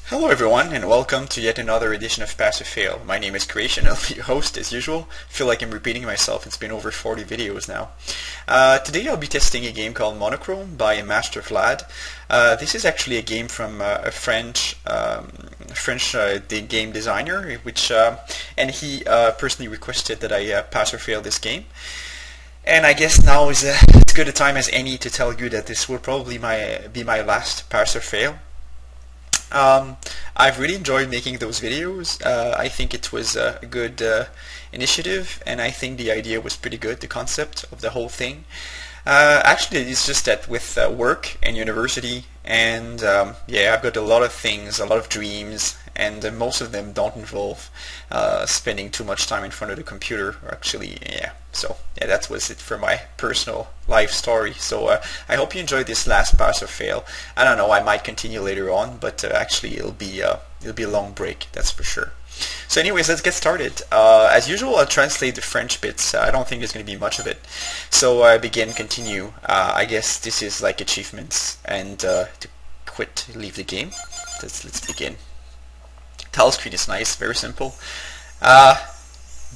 Hello everyone, and welcome to yet another edition of Pass or Fail. My name is Creation, I'll be your host as usual. I feel like I'm repeating myself, it's been over 40 videos now. Today I'll be testing a game called Monochrome by Mastervlad. This is actually a game from a French game designer, and he personally requested that I pass or fail this game. And I guess now is as good a time as any to tell you that this will probably be my last pass or fail. I've really enjoyed making those videos. I think it was a good initiative, and I think the idea was pretty good, the concept of the whole thing. Actually, it's just that with work and university, and yeah, I've got a lot of things, a lot of dreams, and most of them don't involve spending too much time in front of the computer. Actually, yeah. So yeah, that was it for my personal life story. So I hope you enjoyed this last pass or fail. I don't know, I might continue later on, but actually it'll be a long break, that's for sure. So anyways, let's get started. As usual, I'll translate the French bits. I don't think there's going to be much of it. So begin, continue. I guess this is like achievements, and to quit, leave the game. Let's begin. Tile screen is nice, very simple.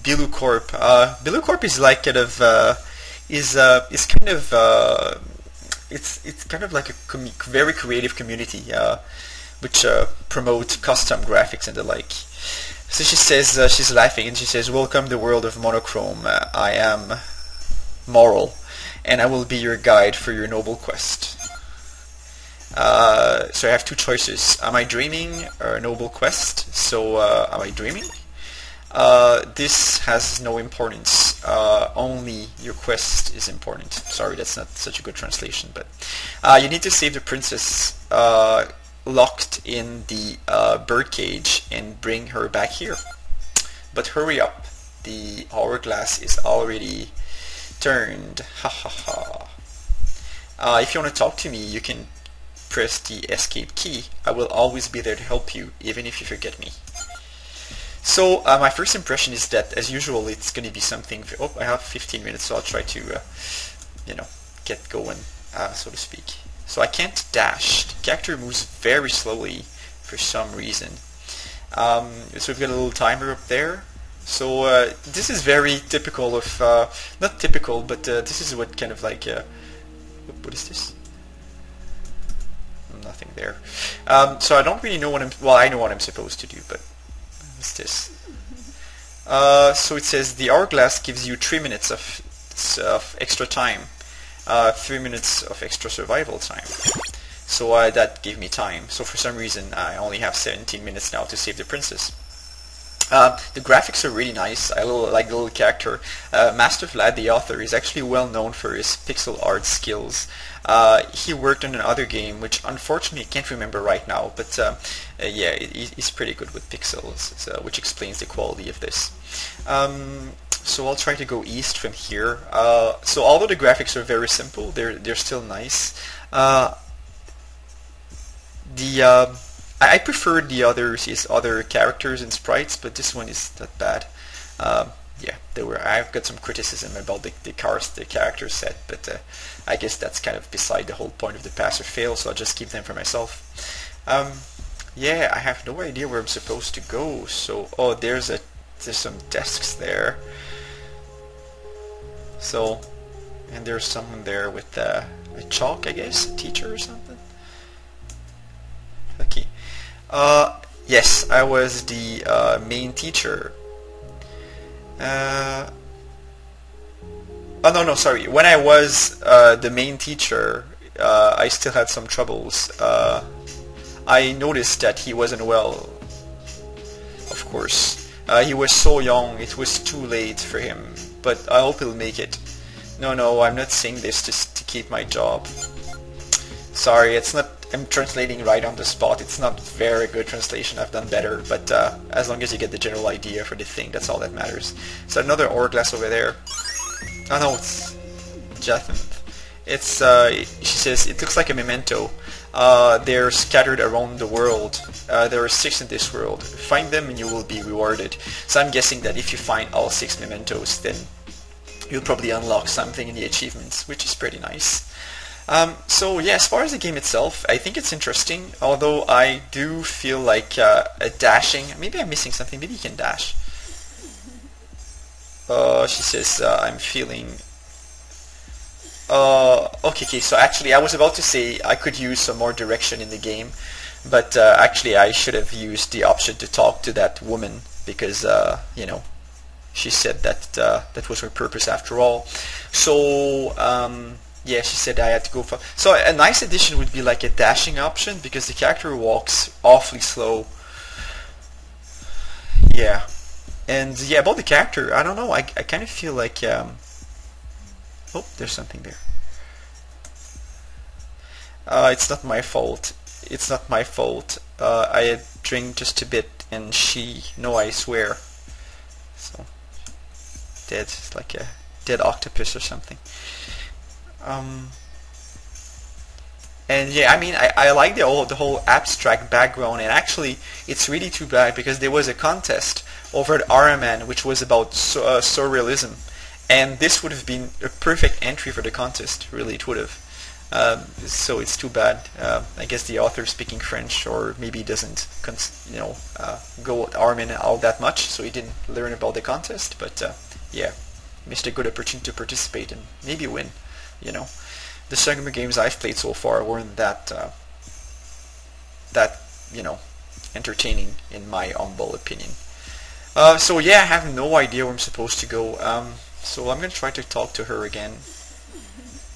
Bilou Corp. Bilou Corp is like kind of it's kind of like a very creative community which promote custom graphics and the like. So she says, she's laughing and she says, "Welcome to the world of Monochrome. I am moral, and I will be your guide for your noble quest." So I have two choices. Am I dreaming or a noble quest? So am I dreaming? This has no importance. Only your quest is important. Sorry, that's not such a good translation, but you need to save the princess locked in the birdcage and bring her back here. But hurry up, the hourglass is already turned. Ha ha ha. If you want to talk to me, you can press the escape key. I will always be there to help you, even if you forget me. So my first impression is that, as usual, it's going to be something. Oh, I have 15 minutes, so I'll try to, get going, so to speak. So I can't dash. The character moves very slowly for some reason. So we've got a little timer up there. So this is very typical of, not typical, but this is what kind of like, what is this? Nothing there. So I don't really know what I know what I'm supposed to do, but what's this? So it says the hourglass gives you 3 minutes of extra time. 3 minutes of extra survival time. So that gave me time. So for some reason I only have 17 minutes now to save the princess. The graphics are really nice. I like the little character. Mastervlad, the author, is actually well known for his pixel art skills. He worked on another game, which unfortunately I can't remember right now, but yeah, he's pretty good with pixels, which explains the quality of this. So I'll try to go east from here. So although the graphics are very simple, they're still nice. I preferred the other characters and sprites, but this one is not bad. Yeah, I've got some criticism about the character set, but I guess that's kind of beside the whole point of the pass or fail, so I'll just keep them for myself. Yeah, I have no idea where I'm supposed to go. So, oh, there's some desks there. So, and there's someone there with a chalk, I guess, a teacher or something. Okay. Yes, I was the main teacher. Oh no, sorry. When I was the main teacher, I still had some troubles. I noticed that he wasn't well. Of course, he was so young. It was too late for him. But I hope he'll make it. No, I'm not saying this just to keep my job. Sorry, it's not. I'm translating right on the spot. It's not very good translation. I've done better, but as long as you get the general idea for the thing, that's all that matters. So another hourglass over there. Oh no, it's Jatham. It's she says it looks like a memento. They're scattered around the world. There are 6 in this world. Find them and you will be rewarded. So I'm guessing that if you find all 6 mementos, then you'll probably unlock something in the achievements, which is pretty nice. So yeah, as far as the game itself, I think it's interesting. Although I do feel like a dashing. Maybe I'm missing something. Maybe you can dash. She says I'm feeling. Okay. So actually, I was about to say I could use some more direction in the game, but actually, I should have used the option to talk to that woman because you know, she said that that was her purpose after all. So. Yeah, she said I had to go for... So a nice addition would be like a dashing option because the character walks awfully slow. Yeah. And yeah, about the character, I don't know, I kind of feel like... Oh, there's something there. It's not my fault. It's not my fault. I had drank just a bit and she... No, I swear. So... Dead. It's like a dead octopus or something. And yeah, I mean, I like the whole abstract background, and actually, it's really too bad because there was a contest over at RMN which was about surrealism, and this would have been a perfect entry for the contest. Really, it would have. So it's too bad. I guess the author speaking French, or maybe doesn't, go at RMN all that much, so he didn't learn about the contest. But yeah, missed a good opportunity to participate and maybe win. You know, the Summer games I've played so far weren't that entertaining in my humble opinion. So yeah, I have no idea where I'm supposed to go. So I'm gonna try to talk to her again.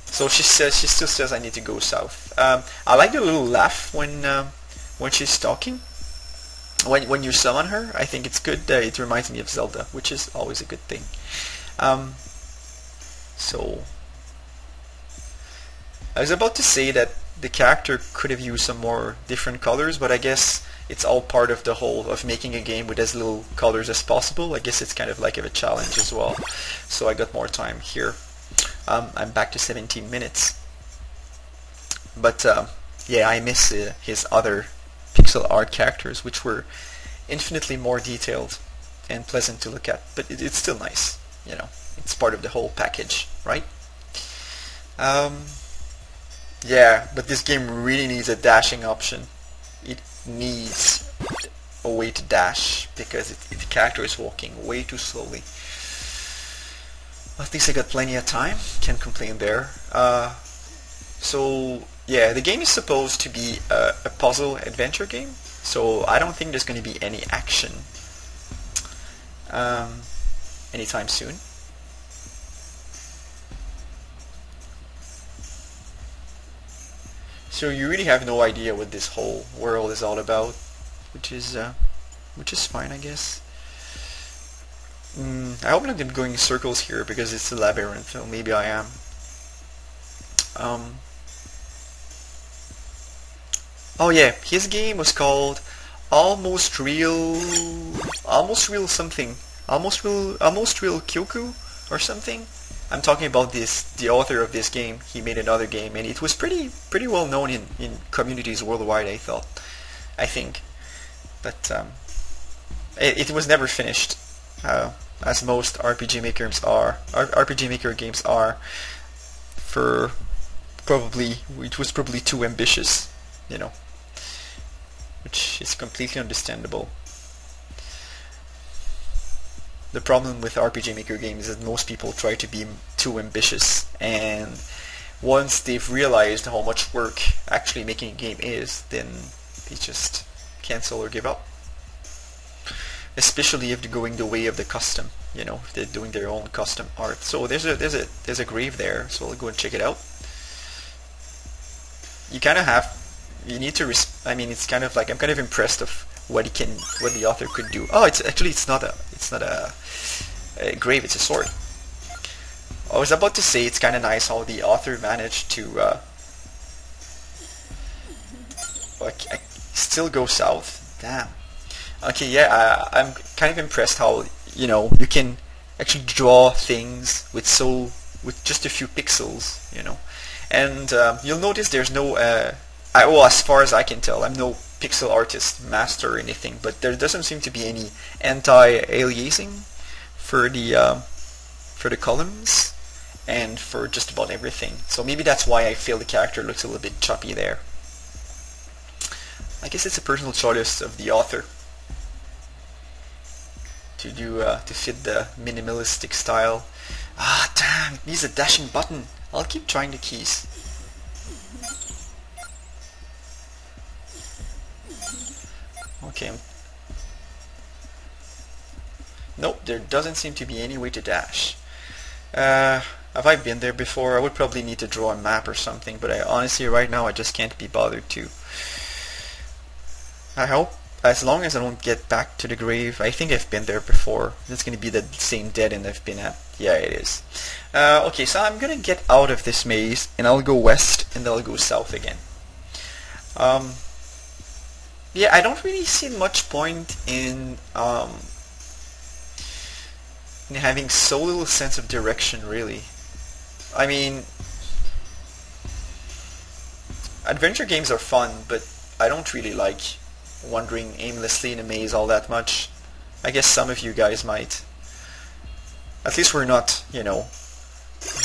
So she still says I need to go south. I like the little laugh when she's talking. When you summon her, I think it's good. It reminds me of Zelda, which is always a good thing. So. I was about to say that the character could have used some more different colors, but I guess it's all part of the whole of making a game with as little colors as possible. I guess it's kind of like a challenge as well. So I got more time here. I'm back to 17 minutes. But yeah, I miss his other pixel art characters, which were infinitely more detailed and pleasant to look at. But it's still nice, you know. It's part of the whole package, right? Yeah, but this game really needs a dashing option. It needs a way to dash because the character is walking way too slowly. Well, at least I got plenty of time. Can't complain there. So yeah, the game is supposed to be a puzzle adventure game. So I don't think there's going to be any action anytime soon. So you really have no idea what this whole world is all about, which is fine, I guess. I hope I'm not going in circles here because it's a labyrinth, so maybe I am. Oh yeah, his game was called Almost Real something, Almost Real Kyoku or something. I'm talking about the author of this game. He made another game, and it was pretty well known in communities worldwide. I think, but it was never finished, as most RPG Maker games are. For probably it was probably too ambitious, you know, which is completely understandable. The problem with RPG Maker games is that most people try to be too ambitious, and once they've realized how much work actually making a game is, then they just cancel or give up. Especially if they're going the way of the custom, you know, if they're doing their own custom art. So there's a grave there, so I'll go and check it out. You need to I mean, it's kind of like I'm kind of impressed of what the author could do. Oh, it's not a grave, it's a sword. I was about to say it's kind of nice how the author managed to still go south. Damn. Okay, yeah, I'm kind of impressed how, you know, you can actually draw things with just a few pixels, you know. And you'll notice there's no well, as far as I can tell, I'm no pixel artist master or anything, but there doesn't seem to be any anti-aliasing for the columns, and for just about everything. So maybe that's why I feel the character looks a little bit choppy there. I guess it's a personal choice of the author to do to fit the minimalistic style. Ah, damn! It needs a dashing button. I'll keep trying the keys. Okay. Nope, there doesn't seem to be any way to dash. Have I been there before? I would probably need to draw a map or something, but honestly right now I just can't be bothered to. I hope, as long as I don't get back to the grave. I think I've been there before. It's going to be the same dead end I've been at. Yeah, it is. Okay, so I'm going to get out of this maze, and I'll go west, and then I'll go south again. Yeah, I don't really see much point in having so little sense of direction, really. I mean, adventure games are fun, but I don't really like wandering aimlessly in a maze all that much. I guess some of you guys might. At least we're not, you know,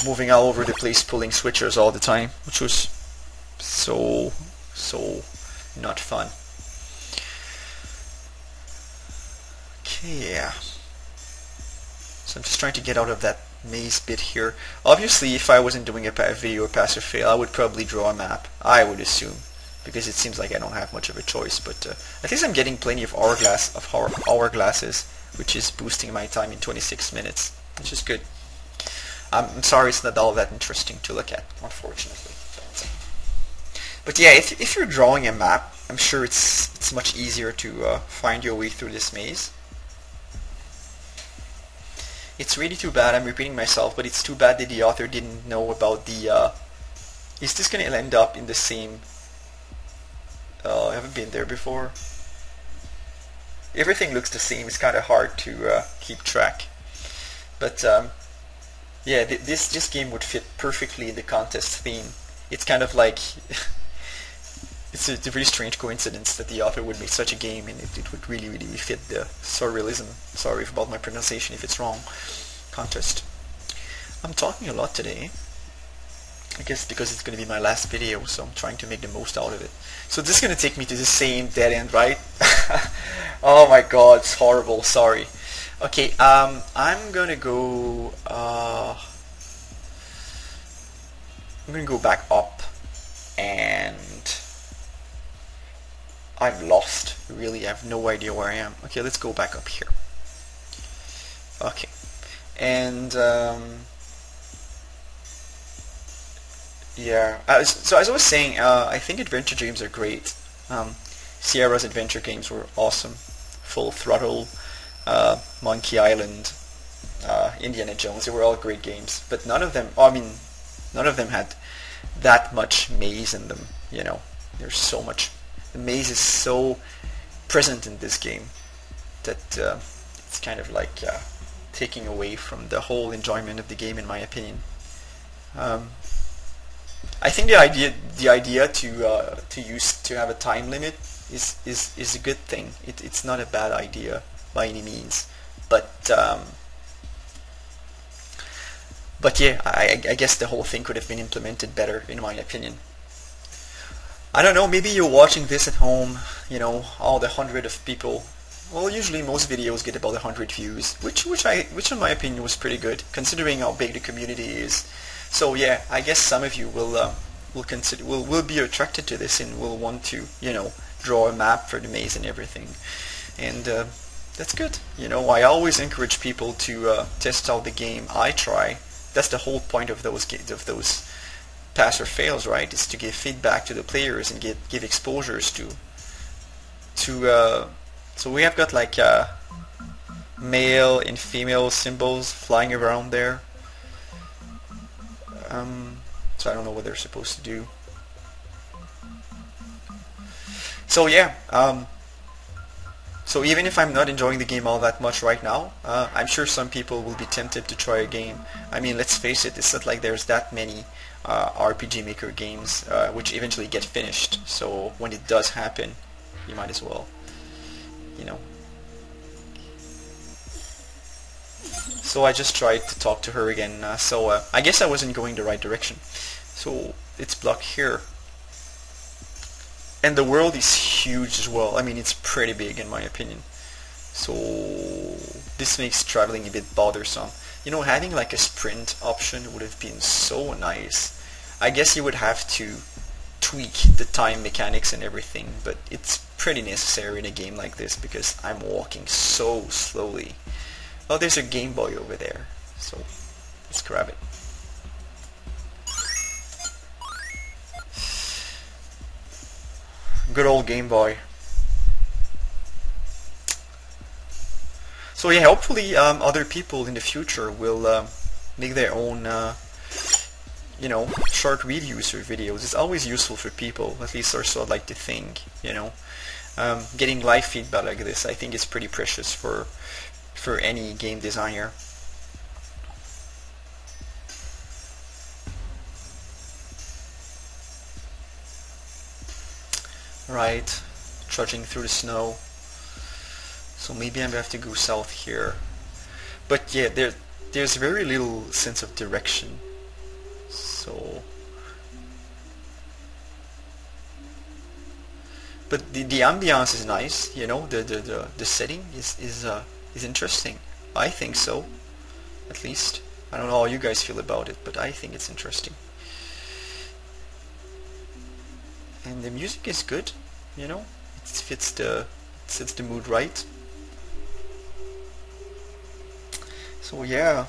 moving all over the place pulling switchers all the time, which was so not fun. Okay, yeah. So I'm just trying to get out of that maze bit here. Obviously, if I wasn't doing a video or pass or fail, I would probably draw a map, I would assume, because it seems like I don't have much of a choice. But at least I'm getting plenty of hourglasses, which is boosting my time in 26 minutes, which is good. I'm sorry it's not all that interesting to look at, unfortunately. But yeah, if you're drawing a map, I'm sure it's much easier to find your way through this maze. It's really too bad, I'm repeating myself, but it's too bad that the author didn't know about the... is this going to end up in the same... I haven't been there before. Everything looks the same, it's kind of hard to keep track. But yeah, this game would fit perfectly in the contest theme. It's kind of like... it's a very strange coincidence that the author would make such a game, and it would really fit the surrealism. Sorry about my pronunciation if it's wrong. Contest. I'm talking a lot today. I guess because it's going to be my last video, so I'm trying to make the most out of it. So this is going to take me to the same dead end, right? Oh my god, it's horrible. Sorry. Okay, I'm gonna go. I'm gonna go back up, and I'm lost. Really, I have no idea where I am. Okay, let's go back up here. Okay, and yeah. So as I was saying, I think adventure games are great. Sierra's adventure games were awesome. Full Throttle, Monkey Island, Indiana Jones. They were all great games, but none of them. I mean, none of them had that much maze in them. You know, there's so much. The maze is so present in this game that it's kind of like taking away from the whole enjoyment of the game, in my opinion. I think the idea to have a time limit is a good thing. It's not a bad idea by any means, but yeah, I guess the whole thing could have been implemented better, in my opinion. I don't know, maybe you're watching this at home, you know, all the 100 of people. Well, usually most videos get about 100 views, which in my opinion was pretty good, considering how big the community is. So yeah, I guess some of you will be attracted to this and will want to, you know, draw a map for the maze and everything. And that's good. You know, I always encourage people to test out the game I try. That's the whole point of those pass or fails, right? Is to give feedback to the players and give exposures to. So we have got like male and female symbols flying around there. So I don't know what they're supposed to do. So yeah. So even if I'm not enjoying the game all that much right now, I'm sure some people will be tempted to try a game. I mean, let's face it, it's not like there's that many RPG Maker games which eventually get finished. So when it does happen, you might as well, you know. So I just tried to talk to her again. I guess I wasn't going the right direction. So it's blocked here. And the world is huge as well. I mean, it's pretty big in my opinion. So this makes traveling a bit bothersome. You know, having like a sprint option would have been so nice. I guess you would have to tweak the time mechanics and everything, but it's pretty necessary in a game like this because I'm walking so slowly. Oh, there's a Game Boy over there, so let's grab it. Good old Game Boy. So yeah, hopefully other people in the future will make their own, you know, short reviews or videos. It's always useful for people, at least or so I'd like to think, you know. Getting live feedback like this, I think is pretty precious for any game designer. Right, trudging through the snow. So maybe I'm gonna have to go south here. But yeah, there's very little sense of direction. So, but the ambiance is nice. You know, the setting is interesting. I think so, at least. I don't know how you guys feel about it, but I think it's interesting. And the music is good, you know. It fits the mood right. So yeah.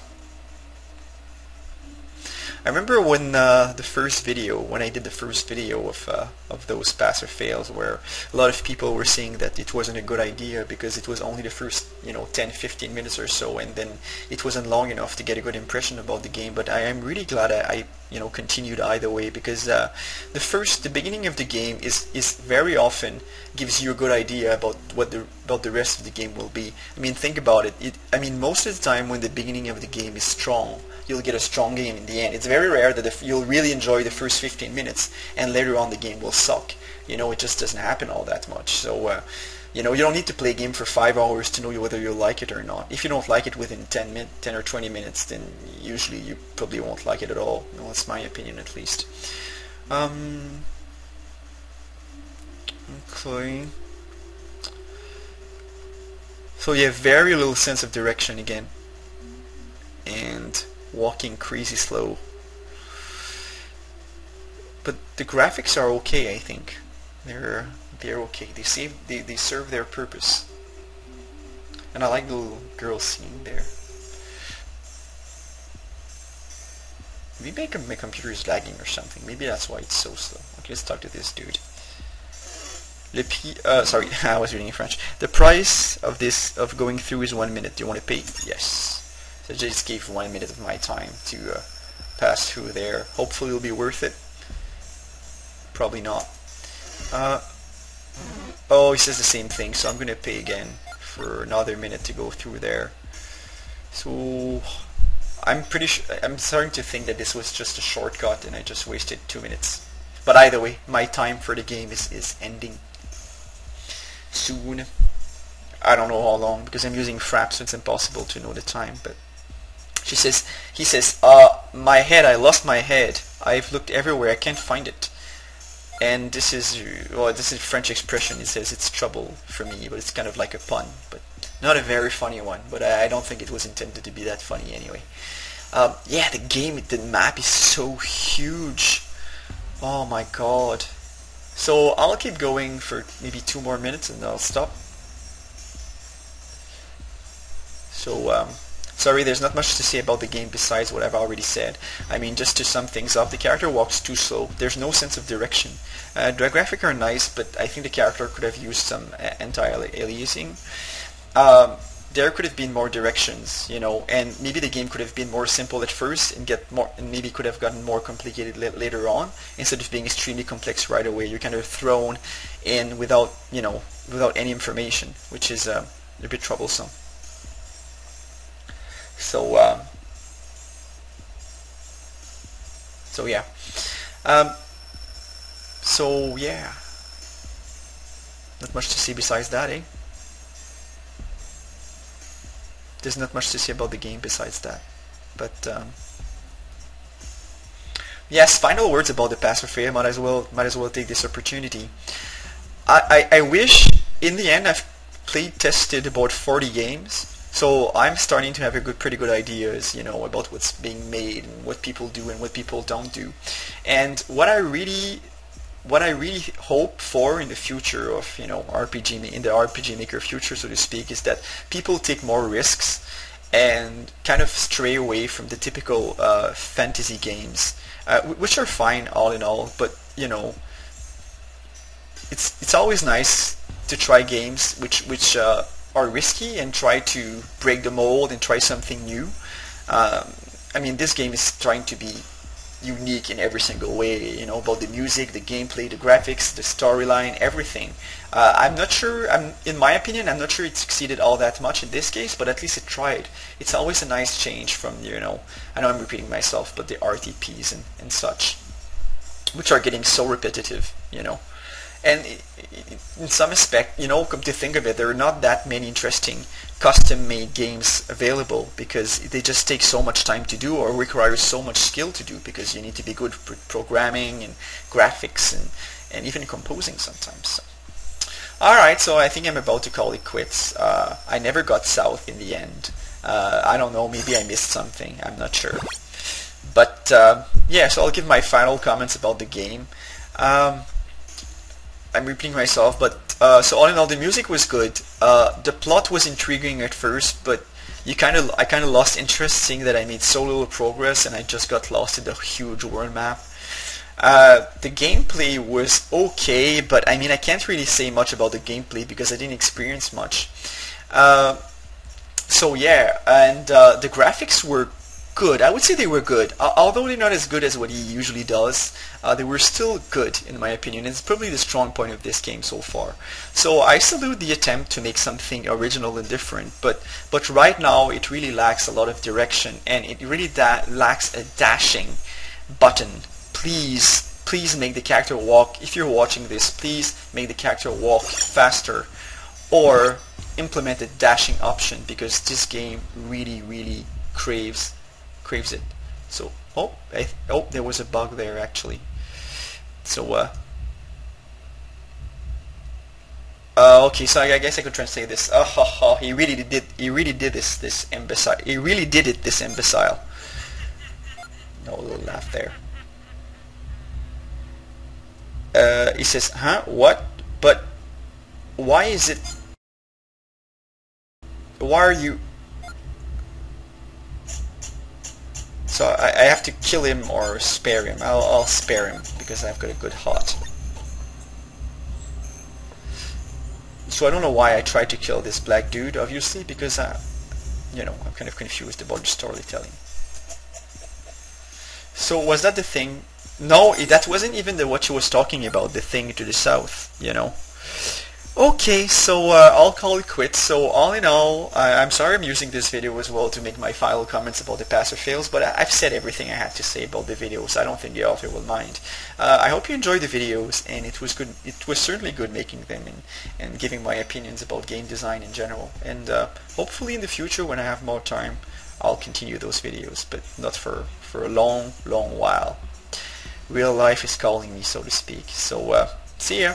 I remember when when I did the first video of those pass or fails, where a lot of people were saying that it wasn't a good idea because it was only the first 10-15 minutes or so, and then it wasn't long enough to get a good impression about the game. But I am really glad I continued either way, because the beginning of the game is very often gives you a good idea about about the rest of the game will be. I mean, think about it. I mean, most of the time when the beginning of the game is strong, you'll get a strong game in the end. It's very rare that you'll really enjoy the first 15 minutes and later on the game will suck. You know, it just doesn't happen all that much. So, you don't need to play a game for 5 hours to know whether you'll like it or not. If you don't like it within 10 or 20 minutes, then usually you probably won't like it at all. No, that's my opinion at least. Okay. So you have very little sense of direction again. And walking crazy slow. But the graphics are okay, I think. They're okay. They serve their purpose. And I like the little girl scene there. Maybe my computer is lagging or something. Maybe that's why it's so slow. Okay, let's talk to this dude. Sorry, I was reading in French. The price of going through is 1 minute. Do you want to pay? Yes. So I just gave 1 minute of my time to pass through there. Hopefully it'll be worth it. Probably not. Oh, he says the same thing, so I'm gonna pay again for another minute to go through there. So I'm starting to think that this was just a shortcut and I just wasted 2 minutes. But either way, my time for the game is ending soon. I don't know how long because I'm using Fraps, so it's impossible to know the time. But he says, my head, I lost my head. I've looked everywhere, I can't find it. And this is a French expression. It says it's trouble for me, but it's kind of like a pun, but not a very funny one. But I don't think it was intended to be that funny anyway. Yeah, the map is so huge. Oh my god. So I'll keep going for maybe 2 more minutes and I'll stop. So sorry, there's not much to say about the game besides what I've already said. I mean, just to sum things up, the character walks too slow. There's no sense of direction. The graphics are nice, but I think the character could have used some anti-aliasing. There could have been more directions, and maybe the game could have been more simple at first and maybe could have gotten more complicated later on, instead of being extremely complex right away. You're kind of thrown in without any information, which is a bit troublesome. So yeah. So yeah. Not much to see besides that, eh? there's not much to say about the game besides that. But yes, final words about the pass or fail. Might as well take this opportunity. I wish in the end I've tested about 40 games, so I'm starting to have pretty good ideas, about what's being made and what people do and what people don't do. And what I really hope for in the future of in the RPG Maker future, so to speak, is that people take more risks and kind of stray away from the typical fantasy games, which are fine all in all, but it's always nice to try games which are risky and try to break the mold and try something new. I mean, this game is trying to be unique in every single way, about the music, the gameplay, the graphics, the storyline, everything. I'm not sure, in my opinion, I'm not sure it succeeded all that much in this case, but at least it tried. It's always a nice change from, I know I'm repeating myself, but the RTPs and such, which are getting so repetitive, And in some aspect, come to think of it, there are not that many interesting custom-made games available because they just take so much time to do or require so much skill to do because you need to be good for programming and graphics and even composing sometimes. So. Alright, so I think I'm about to call it quits. I never got south in the end. I don't know, maybe I missed something, I'm not sure. But yeah, so I'll give my final comments about the game. I'm repeating myself, but so all in all, the music was good. The plot was intriguing at first, but I kind of lost interest seeing that I made so little progress, and I just got lost in the huge world map. The gameplay was okay, but I mean I can't really say much about the gameplay because I didn't experience much. So yeah, and the graphics were good. I would say they were good, although they're not as good as what he usually does. They were still good in my opinion. It's probably the strong point of this game so far. So I salute the attempt to make something original and different, but right now it really lacks a lot of direction, and it really lacks a dashing button. Please make the character walk. If you're watching this, please make the character walk faster, or implement a dashing option, because this game really craves it. So there was a bug there actually. So okay, so I guess I could translate this. He really did this imbecile. He really did it, this imbecile. No, a little laugh there. He says, huh? What? But why is it? Why are you? So I have to kill him or spare him. I'll spare him because I've got a good heart. So I don't know why I tried to kill this black dude, obviously, because I'm kind of confused about the storytelling. So was that the thing? No, that wasn't even what she was talking about, the thing to the south, Okay, so I'll call it quits. So all in all, I'm sorry I'm using this video as well to make my final comments about the pass or fails, but I've said everything I had to say about the videos. I don't think the author will mind. I hope you enjoyed the videos, and it was good. It was certainly good making them and giving my opinions about game design in general. And hopefully in the future, when I have more time, I'll continue those videos, but not for a long while. Real life is calling me, so to speak. So see ya.